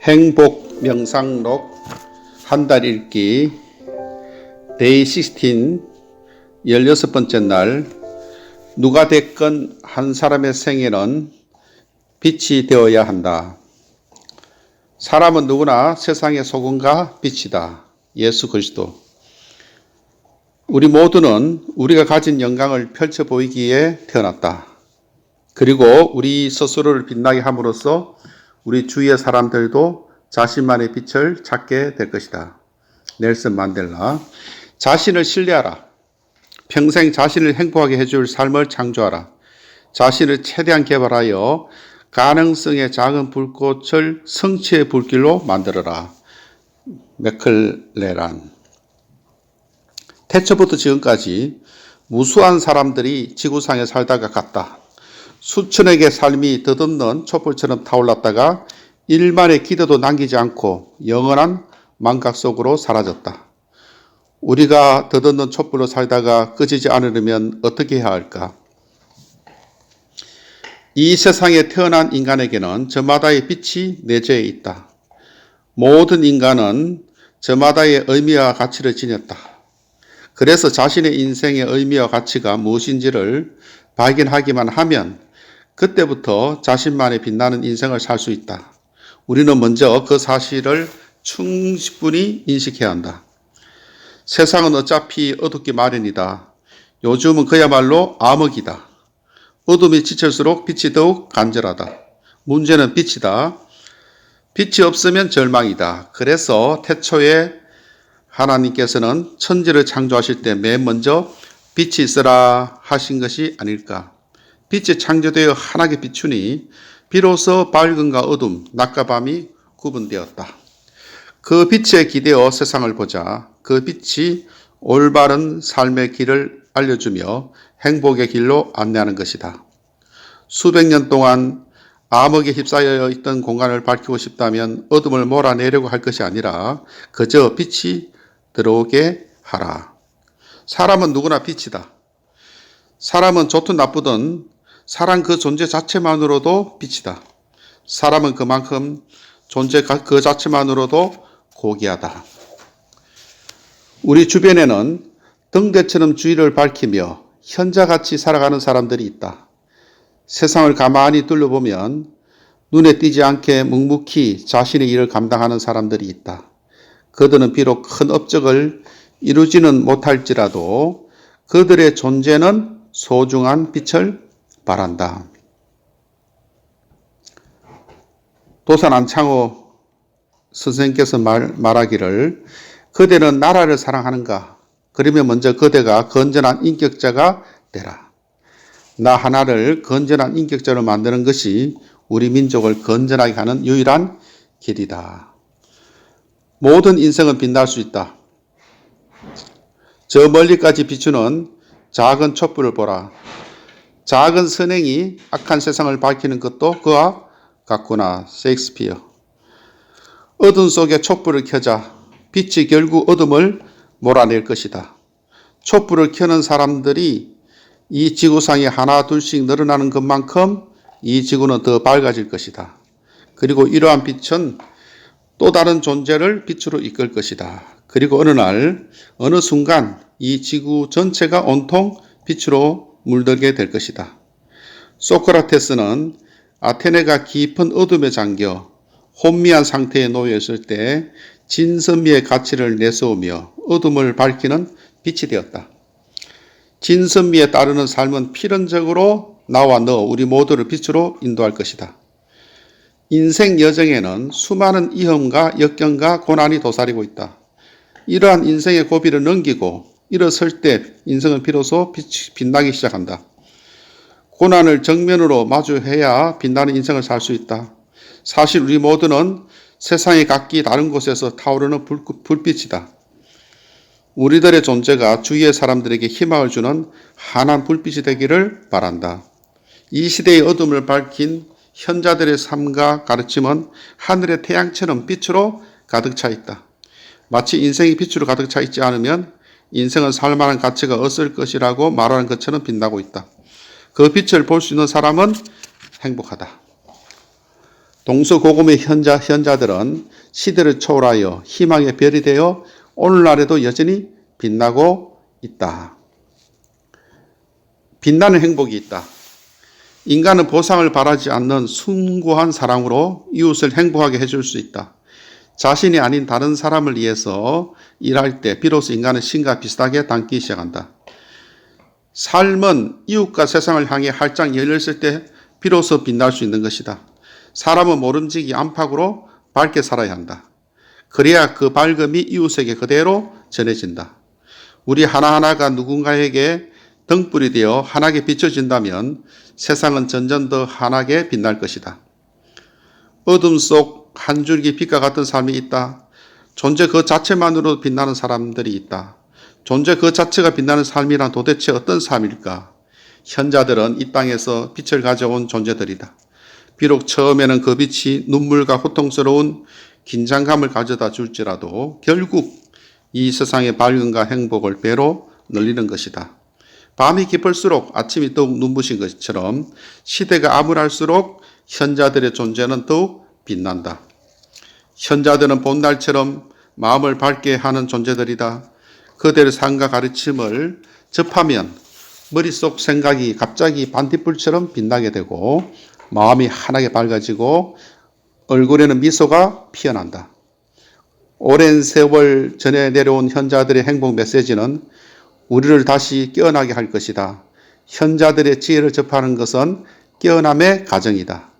행복 명상록 한 달 읽기 데이 16 16번째 날. 누가 됐건 한 사람의 생애는 빛이 되어야 한다. 사람은 누구나 세상의 소금과 빛이다. 예수 그리스도. 우리 모두는 우리가 가진 영광을 펼쳐 보이기에 태어났다. 그리고 우리 스스로를 빛나게 함으로써 우리 주위의 사람들도 자신만의 빛을 찾게 될 것이다. 넬슨 만델라. 자신을 신뢰하라. 평생 자신을 행복하게 해줄 삶을 창조하라. 자신을 최대한 개발하여 가능성의 작은 불꽃을 성취의 불길로 만들어라. 맥클레란. 태초부터 지금까지 무수한 사람들이 지구상에 살다가 갔다. 수천여 개의 삶이 덧없는 촛불처럼 타올랐다가 일만의 기도도 남기지 않고 영원한 망각 속으로 사라졌다. 우리가 덧없는 촛불로 살다가 꺼지지 않으려면 어떻게 해야 할까? 이 세상에 태어난 인간에게는 저마다의 빛이 내재해 있다. 모든 인간은 저마다의 의미와 가치를 지녔다. 그래서 자신의 인생의 의미와 가치가 무엇인지를 발견하기만 하면 그때부터 자신만의 빛나는 인생을 살 수 있다. 우리는 먼저 그 사실을 충분히 인식해야 한다. 세상은 어차피 어둡기 마련이다. 요즘은 그야말로 암흑이다. 어둠이 짙을수록 빛이 더욱 간절하다. 문제는 빛이다. 빛이 없으면 절망이다. 그래서 태초에 하나님께서는 천지를 창조하실 때 맨 먼저 빛이 있으라 하신 것이 아닐까. 빛이 창조되어 환하게 비추니 비로소 밝음과 어둠, 낮과 밤이 구분되었다. 그 빛에 기대어 세상을 보자. 그 빛이 올바른 삶의 길을 알려주며 행복의 길로 안내하는 것이다. 수백 년 동안 암흑에 휩싸여 있던 공간을 밝히고 싶다면 어둠을 몰아내려고 할 것이 아니라 그저 빛이 들어오게 하라. 사람은 누구나 빛이다. 사람은 좋든 나쁘든 사람 그 존재 자체만으로도 빛이다. 사람은 그만큼 존재 그 자체만으로도 고귀하다. 우리 주변에는 등대처럼 주위를 밝히며 현자같이 살아가는 사람들이 있다. 세상을 가만히 둘러보면 눈에 띄지 않게 묵묵히 자신의 일을 감당하는 사람들이 있다. 그들은 비록 큰 업적을 이루지는 못할지라도 그들의 존재는 소중한 빛을 발한다. 도산 안창호 선생님께서 말하기를 그대는 나라를 사랑하는가? 그러면 먼저 그대가 건전한 인격자가 되라. 나 하나를 건전한 인격자로 만드는 것이 우리 민족을 건전하게 하는 유일한 길이다. 모든 인생은 빛날 수 있다. 저 멀리까지 비추는 작은 촛불을 보라. 작은 선행이 악한 세상을 밝히는 것도 그와 같구나. 셰익스피어. 어둠 속에 촛불을 켜자. 빛이 결국 어둠을 몰아낼 것이다. 촛불을 켜는 사람들이 이 지구상에 하나 둘씩 늘어나는 것만큼 이 지구는 더 밝아질 것이다. 그리고 이러한 빛은 또 다른 존재를 빛으로 이끌 것이다. 그리고 어느 날 어느 순간 이 지구 전체가 온통 빛으로 물들게 될 것이다. 소크라테스는 아테네가 깊은 어둠에 잠겨 혼미한 상태에 놓여 있을 때 진선미의 가치를 내세우며 어둠을 밝히는 빛이 되었다. 진선미에 따르는 삶은 필연적으로 나와 너 우리 모두를 빛으로 인도할 것이다. 인생 여정에는 수많은 위험과 역경과 고난이 도사리고 있다. 이러한 인생의 고비를 넘기고 일어설 때 인생은 비로소 빛나기 시작한다. 고난을 정면으로 마주해야 빛나는 인생을 살 수 있다. 사실 우리 모두는 세상의 각기 다른 곳에서 타오르는 불빛이다. 우리들의 존재가 주위의 사람들에게 희망을 주는 환한 불빛이 되기를 바란다. 이 시대의 어둠을 밝힌 현자들의 삶과 가르침은 하늘의 태양처럼 빛으로 가득 차 있다. 마치 인생이 빛으로 가득 차 있지 않으면 인생은 살만한 가치가 없을 것이라고 말하는 것처럼 빛나고 있다. 그 빛을 볼 수 있는 사람은 행복하다. 동서고금의 현자들은 시대를 초월하여 희망의 별이 되어 오늘날에도 여전히 빛나고 있다. 빛나는 행복이 있다. 인간은 보상을 바라지 않는 숭고한 사랑으로 이웃을 행복하게 해줄 수 있다. 자신이 아닌 다른 사람을 위해서 일할 때 비로소 인간은 신과 비슷하게 닮기 시작한다. 삶은 이웃과 세상을 향해 활짝 열렸을 때 비로소 빛날 수 있는 것이다. 사람은 모름지기 안팎으로 밝게 살아야 한다. 그래야 그 밝음이 이웃에게 그대로 전해진다. 우리 하나하나가 누군가에게 등불이 되어 환하게 비춰진다면 세상은 점점 더 환하게 빛날 것이다. 어둠 속 한 줄기 빛과 같은 삶이 있다. 존재 그 자체만으로 빛나는 사람들이 있다. 존재 그 자체가 빛나는 삶이란 도대체 어떤 삶일까? 현자들은 이 땅에서 빛을 가져온 존재들이다. 비록 처음에는 그 빛이 눈물과 고통스러운 긴장감을 가져다 줄지라도 결국 이 세상의 밝음과 행복을 배로 늘리는 것이다. 밤이 깊을수록 아침이 더욱 눈부신 것처럼 시대가 암울할수록 현자들의 존재는 더욱 빛난다. 현자들은 봄날처럼 마음을 밝게 하는 존재들이다. 그들의 삶과 가르침을 접하면 머릿속 생각이 갑자기 반딧불처럼 빛나게 되고 마음이 환하게 밝아지고 얼굴에는 미소가 피어난다. 오랜 세월 전에 내려온 현자들의 행복 메시지는 우리를 다시 깨어나게 할 것이다. 현자들의 지혜를 접하는 것은 깨어남의 과정이다.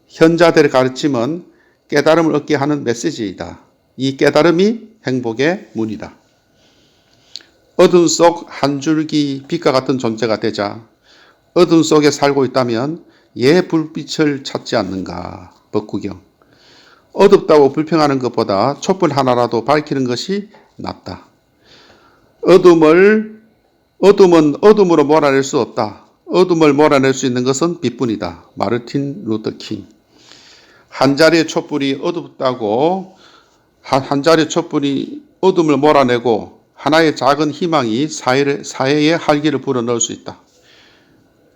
현자들의 가르침은 깨달음을 얻게 하는 메시지이다. 이 깨달음이 행복의 문이다. 어둠 속 한 줄기 빛과 같은 존재가 되자 어둠 속에 살고 있다면 왜 불빛을 찾지 않는가? 법구경. 어둡다고 불평하는 것보다 촛불 하나라도 밝히는 것이 낫다. 어둠은 어둠으로 몰아낼 수 없다. 어둠을 몰아낼 수 있는 것은 빛뿐이다. 마르틴 루터 킹. 한 자리의 촛불이 어둡다고 한 자리의 촛불이 어둠을 몰아내고 하나의 작은 희망이 사회의 활기를 불어넣을 수 있다.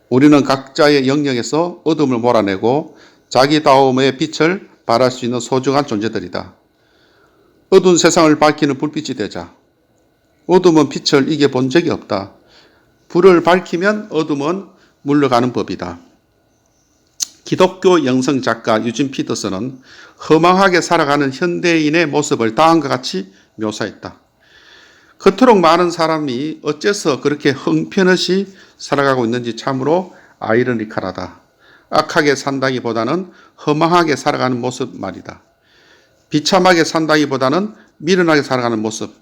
우리는 각자의 영역에서 어둠을 몰아내고 자기다움의 빛을 발할 수 있는 소중한 존재들이다. 어두운 세상을 밝히는 불빛이 되자. 어둠은 빛을 이겨본 적이 없다. 불을 밝히면 어둠은 물러가는 법이다. 기독교 영성 작가 유진 피터슨은 허망하게 살아가는 현대인의 모습을 다음과 같이 묘사했다. 그토록 많은 사람이 어째서 그렇게 형편없이 살아가고 있는지 참으로 아이러니컬하다. 악하게 산다기보다는 허망하게 살아가는 모습 말이다. 비참하게 산다기보다는 미련하게 살아가는 모습.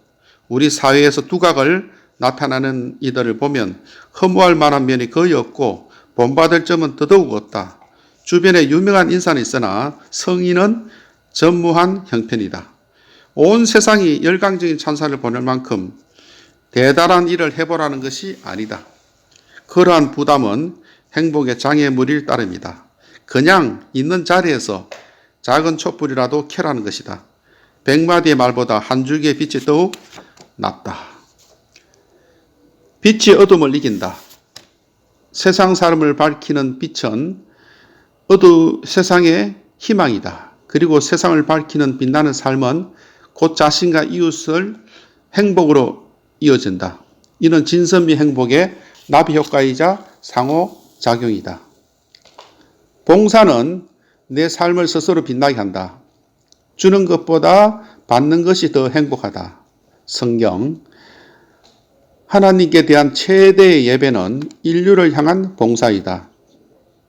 우리 사회에서 두각을 나타나는 이들을 보면 허무할 만한 면이 거의 없고 본받을 점은 더더욱 없다. 주변에 유명한 인사는 있으나 성인은 전무한 형편이다. 온 세상이 열광적인 찬사를 보낼 만큼 대단한 일을 해보라는 것이 아니다. 그러한 부담은 행복의 장애물일 따름이다. 그냥 있는 자리에서 작은 촛불이라도 켜라는 것이다. 100마디의 말보다 한 줄기의 빛이 더욱 낫다. 빛이 어둠을 이긴다. 세상 사람을 밝히는 빛은 세상의 희망이다. 그리고 세상을 밝히는 빛나는 삶은 곧 자신과 이웃을 행복으로 이어진다. 이는 진선미 행복의 나비효과이자 상호작용이다. 봉사는 내 삶을 스스로 빛나게 한다. 주는 것보다 받는 것이 더 행복하다. 성경. 하나님께 대한 최대의 예배는 인류를 향한 봉사이다.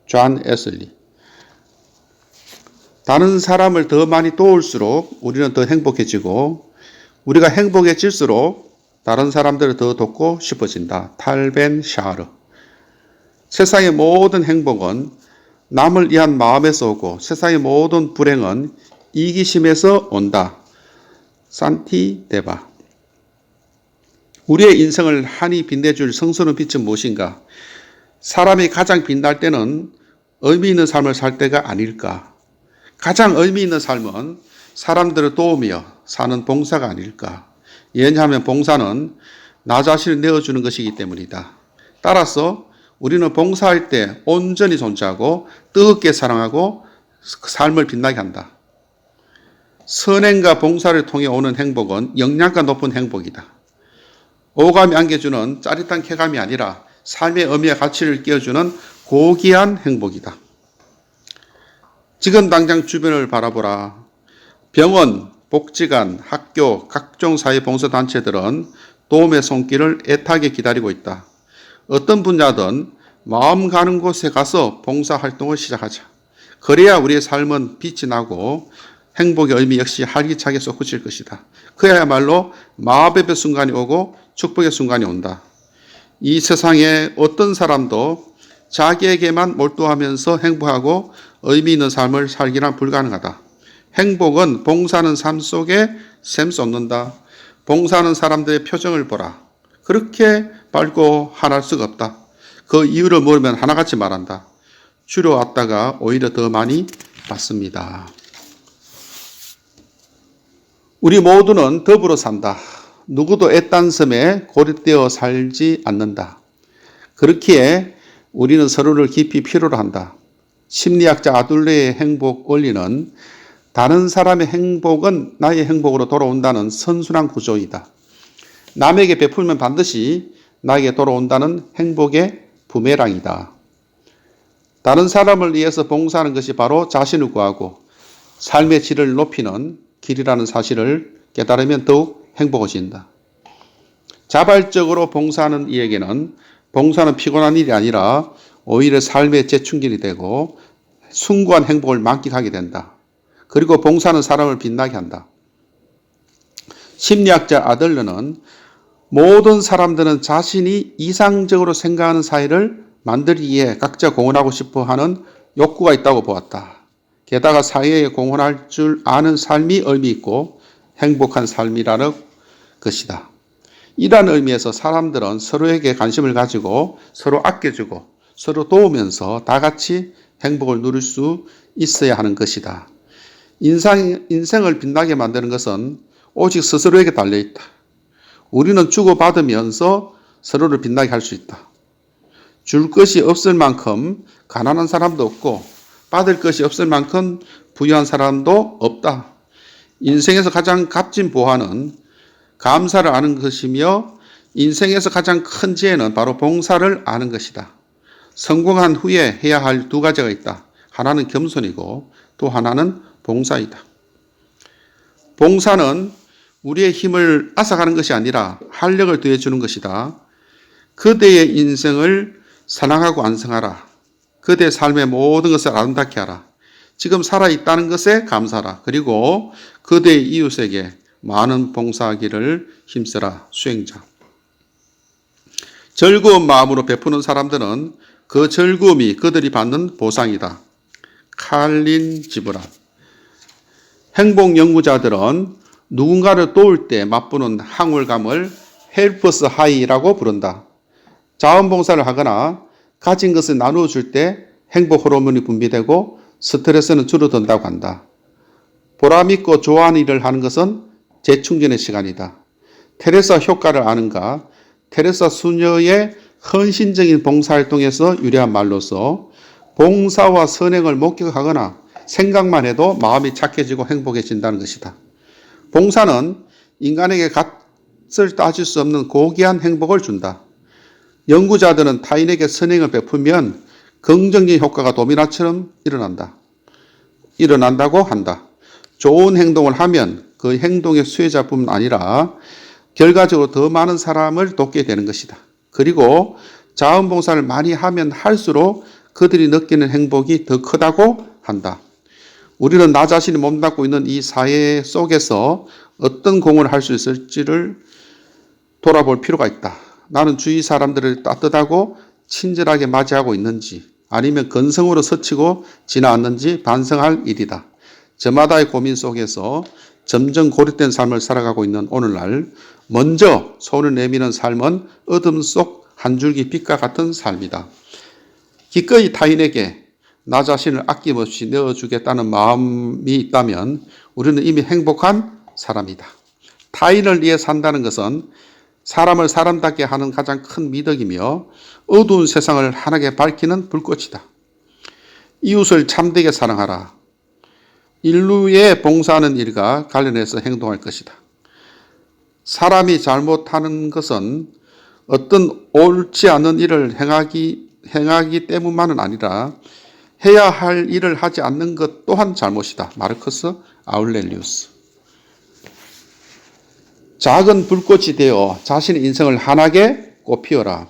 존 에슬리. 다른 사람을 더 많이 도울수록 우리는 더 행복해지고 우리가 행복해질수록 다른 사람들을 더 돕고 싶어진다. 탈벤 샤르. 세상의 모든 행복은 남을 위한 마음에서 오고 세상의 모든 불행은 이기심에서 온다. 산티 데바. 우리의 인생을 환히 빛내줄 성스러운 빛은 무엇인가? 사람이 가장 빛날 때는 의미 있는 삶을 살 때가 아닐까? 가장 의미 있는 삶은 사람들을 도우며 사는 봉사가 아닐까? 왜냐하면 봉사는 나 자신을 내어주는 것이기 때문이다. 따라서 우리는 봉사할 때 온전히 존재하고 뜨겁게 사랑하고 삶을 빛나게 한다. 선행과 봉사를 통해 오는 행복은 영양가 높은 행복이다. 오감이 안겨주는 짜릿한 쾌감이 아니라 삶의 의미와 가치를 끼워주는 고귀한 행복이다. 지금 당장 주변을 바라보라. 병원, 복지관, 학교, 각종 사회봉사단체들은 도움의 손길을 애타게 기다리고 있다. 어떤 분야든 마음 가는 곳에 가서 봉사활동을 시작하자. 그래야 우리의 삶은 빛이 나고 행복의 의미 역시 활기차게 솟구칠 것이다. 그야말로 마법의 순간이 오고 축복의 순간이 온다. 이 세상에 어떤 사람도 자기에게만 몰두하면서 행복하고 의미 있는 삶을 살기란 불가능하다. 행복은 봉사하는 삶 속에 샘솟는다. 봉사하는 사람들의 표정을 보라. 그렇게 밝고 환할 수가 없다. 그 이유를 물으면 하나같이 말한다. 주로 왔다가 오히려 더 많이 받습니다. 우리 모두는 더불어 산다. 누구도 애딴섬에 고립되어 살지 않는다. 그렇기에 우리는 서로를 깊이 필요로 한다. 심리학자 아둘레의 행복 원리는 다른 사람의 행복은 나의 행복으로 돌아온다는 선순환 구조이다. 남에게 베풀면 반드시 나에게 돌아온다는 행복의 부메랑이다. 다른 사람을 위해서 봉사하는 것이 바로 자신을 구하고 삶의 질을 높이는 길이라는 사실을 깨달으면 더욱 행복해진다. 자발적으로 봉사하는 이에게는 봉사는 피곤한 일이 아니라 오히려 삶의 재충전이 되고 숭고한 행복을 만끽하게 된다. 그리고 봉사는 사람을 빛나게 한다. 심리학자 아들러는 모든 사람들은 자신이 이상적으로 생각하는 사회를 만들기 위해 각자 공헌하고 싶어 하는 욕구가 있다고 보았다. 게다가 사회에 공헌할 줄 아는 삶이 의미 있고 행복한 삶이라는 것이다. 이러한 의미에서 사람들은 서로에게 관심을 가지고 서로 아껴주고 서로 도우면서 다 같이 행복을 누릴 수 있어야 하는 것이다. 인생을 빛나게 만드는 것은 오직 스스로에게 달려있다. 우리는 주고받으면서 서로를 빛나게 할 수 있다. 줄 것이 없을 만큼 가난한 사람도 없고 받을 것이 없을 만큼 부유한 사람도 없다. 인생에서 가장 값진 보화는 감사를 아는 것이며 인생에서 가장 큰 지혜는 바로 봉사를 아는 것이다. 성공한 후에 해야 할 두 가지가 있다. 하나는 겸손이고 또 하나는 봉사이다. 봉사는 우리의 힘을 앗아가는 것이 아니라 활력을 더해주는 것이다. 그대의 인생을 사랑하고 완성하라. 그대의 삶의 모든 것을 아름답게 하라. 지금 살아있다는 것에 감사하라. 그리고 그대의 이웃에게 많은 봉사하기를 힘써라. 수행자. 즐거운 마음으로 베푸는 사람들은 그 즐거움이 그들이 받는 보상이다. 칼린 지브란. 행복 연구자들은 누군가를 도울 때 맛보는 항울감을 헬퍼스 하이라고 부른다. 자원봉사를 하거나 가진 것을 나누어 줄 때 행복 호르몬이 분비되고 스트레스는 줄어든다고 한다. 보람있고 좋아하는 일을 하는 것은 재충전의 시간이다. 테레사 효과를 아는가? 테레사 수녀의 헌신적인 봉사활동에서 유래한 말로서 봉사와 선행을 목격하거나 생각만 해도 마음이 착해지고 행복해진다는 것이다. 봉사는 인간에게 값을 따질 수 없는 고귀한 행복을 준다. 연구자들은 타인에게 선행을 베풀면 긍정적인 효과가 도미노처럼 일어난다고 한다. 좋은 행동을 하면 그 행동의 수혜자뿐만 아니라 결과적으로 더 많은 사람을 돕게 되는 것이다. 그리고 자원봉사를 많이 하면 할수록 그들이 느끼는 행복이 더 크다고 한다. 우리는 나 자신이 몸담고 있는 이 사회 속에서 어떤 공헌을 할 수 있을지를 돌아볼 필요가 있다. 나는 주위 사람들을 따뜻하고 친절하게 맞이하고 있는지 아니면 건성으로 스치고 지나왔는지 반성할 일이다. 저마다의 고민 속에서 점점 고립된 삶을 살아가고 있는 오늘날 먼저 손을 내미는 삶은 어둠 속 한 줄기 빛과 같은 삶이다. 기꺼이 타인에게 나 자신을 아낌없이 내어주겠다는 마음이 있다면 우리는 이미 행복한 사람이다. 타인을 위해 산다는 것은 사람을 사람답게 하는 가장 큰 미덕이며 어두운 세상을 환하게 밝히는 불꽃이다. 이웃을 참되게 사랑하라. 인류에 봉사하는 일과 관련해서 행동할 것이다. 사람이 잘못하는 것은 어떤 옳지 않은 일을 행하기 때문만은 아니라 해야 할 일을 하지 않는 것 또한 잘못이다. 마르커스 아울렐리우스. 작은 불꽃이 되어 자신의 인생을 환하게 꽃피워라.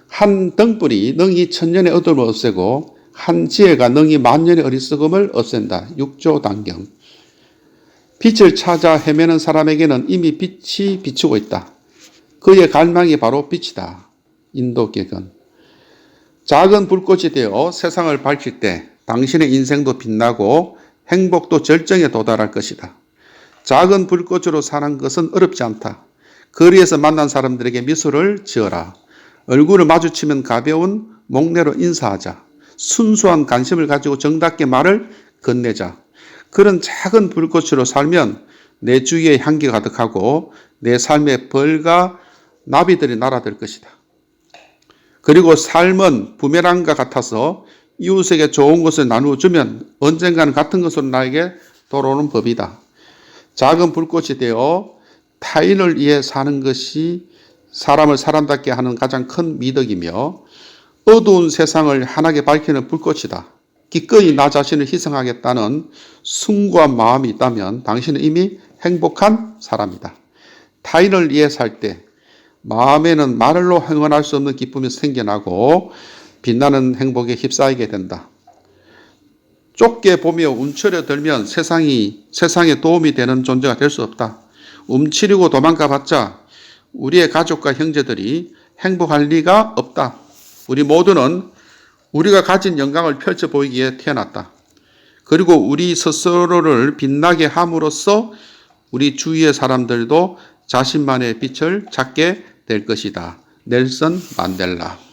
한 등불이 능히 천년의 어둠을 없애고 한 지혜가 능히 만년의 어리석음을 없앤다. 6조 단경. 빛을 찾아 헤매는 사람에게는 이미 빛이 비추고 있다. 그의 갈망이 바로 빛이다. 인도계건. 작은 불꽃이 되어 세상을 밝힐 때 당신의 인생도 빛나고 행복도 절정에 도달할 것이다. 작은 불꽃으로 사는 것은 어렵지 않다. 거리에서 만난 사람들에게 미소를 지어라. 얼굴을 마주치면 가벼운 목례로 인사하자. 순수한 관심을 가지고 정답게 말을 건네자. 그런 작은 불꽃으로 살면 내 주위에 향기가 가득하고 내 삶에 벌과 나비들이 날아들 것이다. 그리고 삶은 부메랑과 같아서 이웃에게 좋은 것을 나누어주면 언젠가는 같은 것으로 나에게 돌아오는 법이다. 작은 불꽃이 되어 타인을 위해 사는 것이 사람을 사람답게 하는 가장 큰 미덕이며 어두운 세상을 환하게 밝히는 불꽃이다. 기꺼이 나 자신을 희생하겠다는 숭고한 마음이 있다면 당신은 이미 행복한 사람이다. 타인을 위해 살 때 마음에는 말로 형언할 수 없는 기쁨이 생겨나고 빛나는 행복에 휩싸이게 된다. 좁게 보며 움츠려들면 세상에 도움이 되는 존재가 될 수 없다. 움츠리고 도망가봤자 우리의 가족과 형제들이 행복할 리가 없다. 우리 모두는 우리가 가진 영광을 펼쳐 보이기에 태어났다. 그리고 우리 스스로를 빛나게 함으로써 우리 주위의 사람들도 자신만의 빛을 찾게 될 것이다. 넬슨 만델라.